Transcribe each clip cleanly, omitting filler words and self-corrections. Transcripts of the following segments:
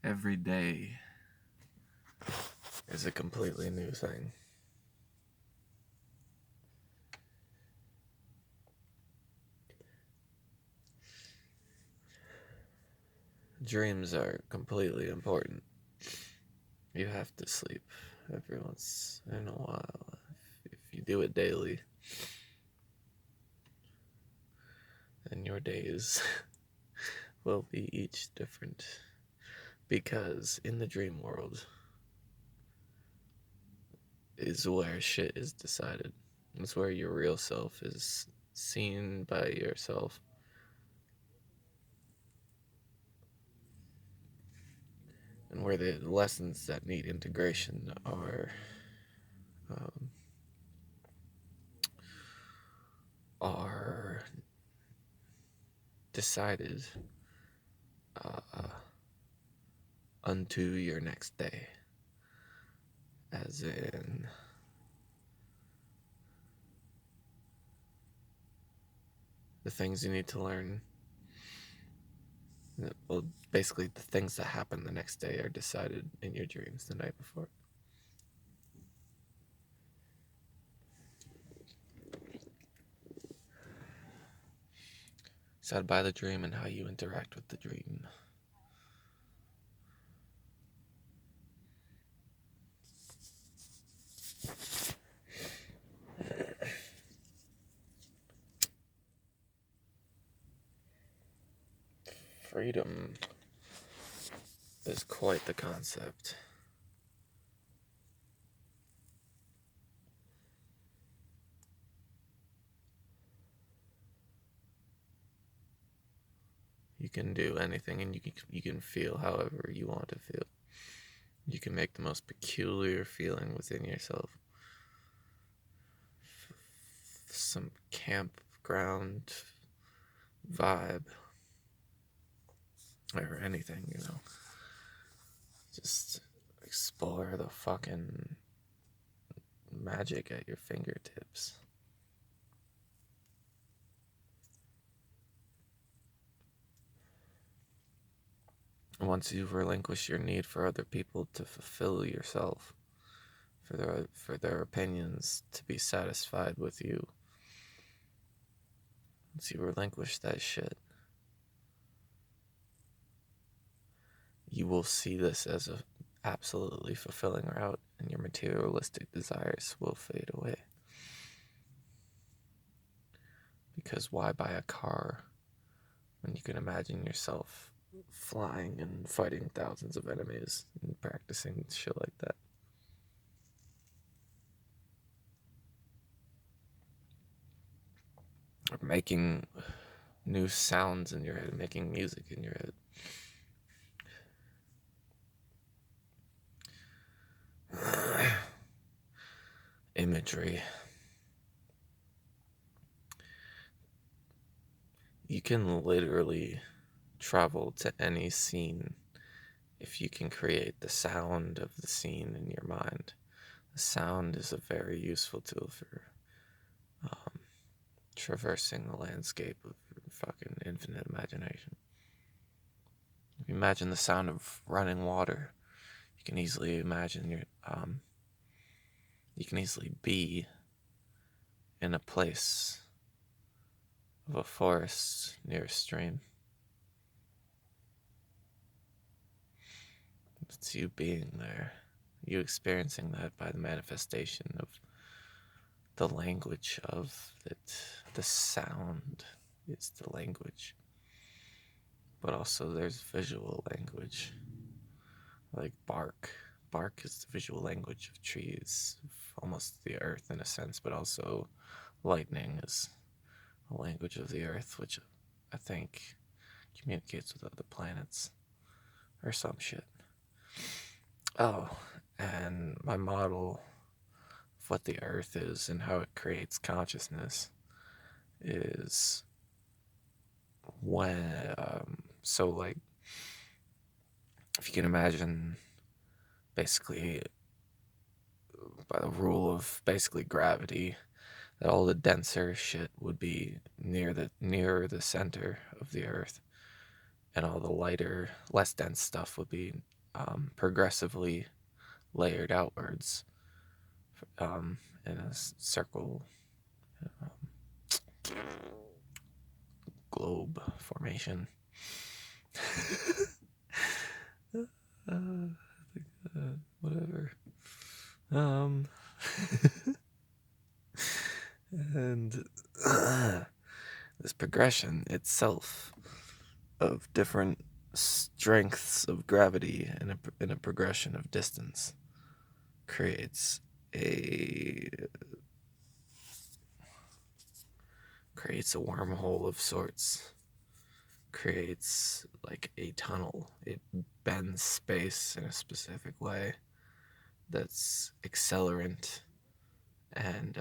every day is a completely new thing. Dreams are completely important. You have to sleep every once in a while. If you do it daily, then your days will be each different. Because in the dream world is where shit is decided. It's where your real self is seen by yourself. And where the lessons that need integration um, are decided unto your next day. As in, the things you need to learn. Well, basically, the things that happen the next day are decided in your dreams the night before. Set by the dream and how you interact with the dream. Freedom is quite the concept. You can do anything and you can feel however you want to feel. You can make the most peculiar feeling within yourself. Some campground vibe. Or anything, Just explore the fucking magic at your fingertips. Once you relinquish your need for other people to fulfill yourself, for their opinions to be satisfied with you, once you relinquish that shit, you will see this as a absolutely fulfilling route, and your materialistic desires will fade away. Because why buy a car when you can imagine yourself flying and fighting thousands of enemies and practicing shit like that? Or making new sounds in your head, making music in your head. Imagery. You can literally travel to any scene if you can create the sound of the scene in your mind. The sound is a very useful tool for traversing the landscape of fucking infinite imagination. If you imagine the sound of running water, you can easily imagine you can easily be in a place of a forest near a stream. It's you being there, you experiencing that by the manifestation of the language of it. The sound is the language. But also there's visual language, like bark. Bark is the visual language of trees, almost the earth in a sense, but also lightning is a language of the earth, which I think communicates with other planets or some shit. Oh, and my model of what the earth is and how it creates consciousness is when, so like, if you can imagine, basically, by the rule of basically gravity, that all the denser shit would be nearer the center of the earth, and all the lighter, less dense stuff would be progressively layered outwards in a circle, um, globe formation. Whatever. Um, and this progression itself of different strengths of gravity in a progression of distance creates a wormhole of sorts, creates like a tunnel. It bends space in a specific way that's accelerant and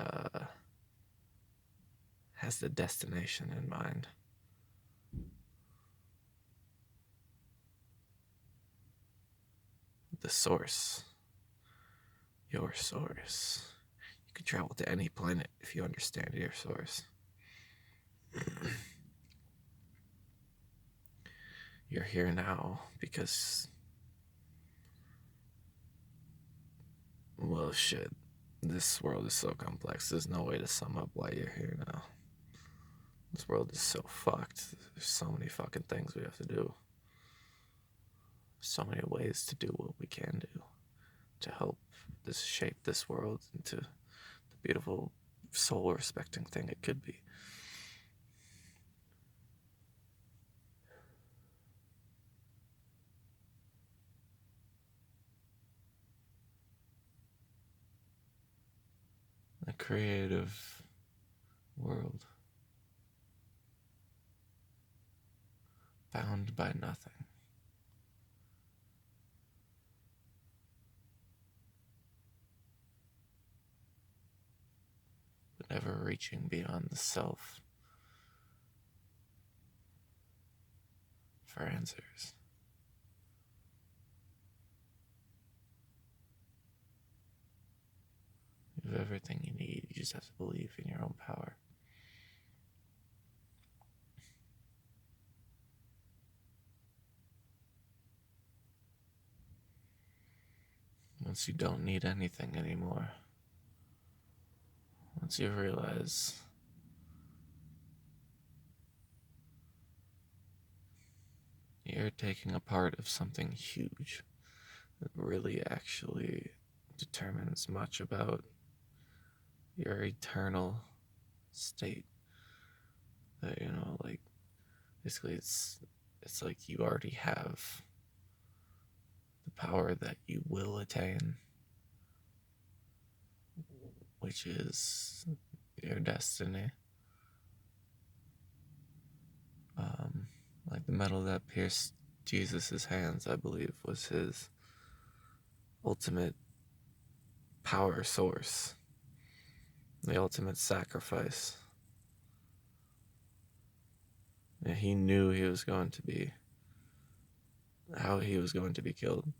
has the destination in mind. The source. Your source. You can travel to any planet if you understand your source. You're here now because, well, shit. This world is so complex. There's no way to sum up why you're here now. This world is so fucked. There's so many fucking things we have to do. So many ways to do what we can do to help this shape this world into the beautiful soul respecting thing it could be. A creative world bound by nothing. But never reaching beyond the self for answers. You have everything you need. You just have to believe in your own power. Once you don't need anything anymore, once you realize you're taking a part of something huge that really actually determines much about your eternal state, that, like, basically it's like you already have the power that you will attain, which is your destiny. Like the metal that pierced Jesus' hands, I believe, was his ultimate power source, the ultimate sacrifice. And he knew how he was going to be killed,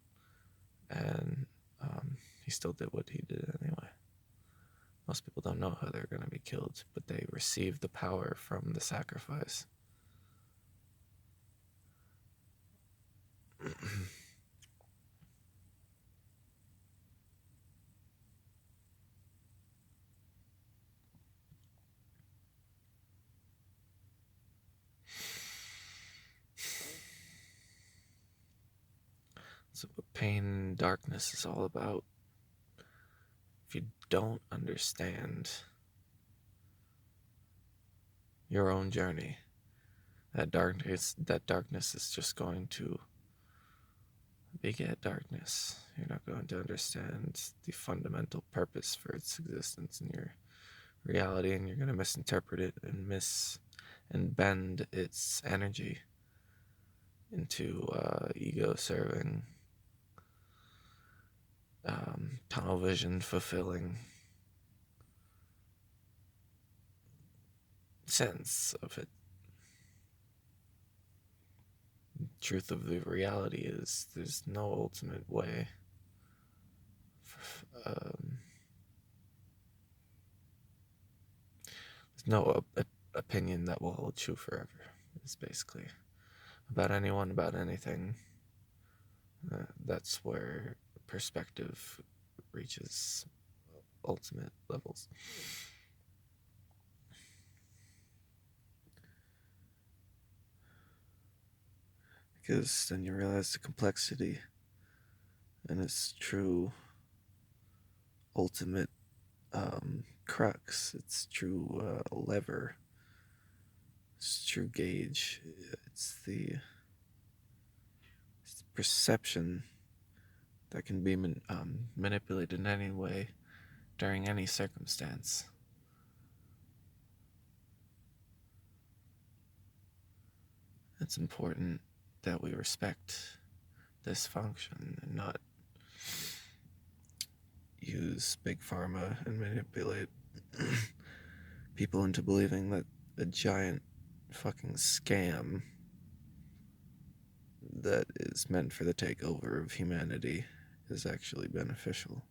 and he still did what he did anyway. Most people don't know how they're going to be killed, but they receive the power from the sacrifice. So what pain and darkness is all about. If you don't understand your own journey, that darkness is just going to beget darkness. You're not going to understand the fundamental purpose for its existence in your reality, and you're going to misinterpret it and bend its energy into ego serving, tunnel vision fulfilling sense of it. Truth of the reality is there's no ultimate way. There's no opinion that will hold true forever. It's basically about anyone, about anything. That's where perspective reaches ultimate levels. Because then you realize the complexity and its true ultimate crux, its true lever, its true gauge. It's the, it's the perception that can be manipulated in any way during any circumstance. It's important that we respect this function and not use big pharma and manipulate people into believing that a giant fucking scam that is meant for the takeover of humanity is actually beneficial.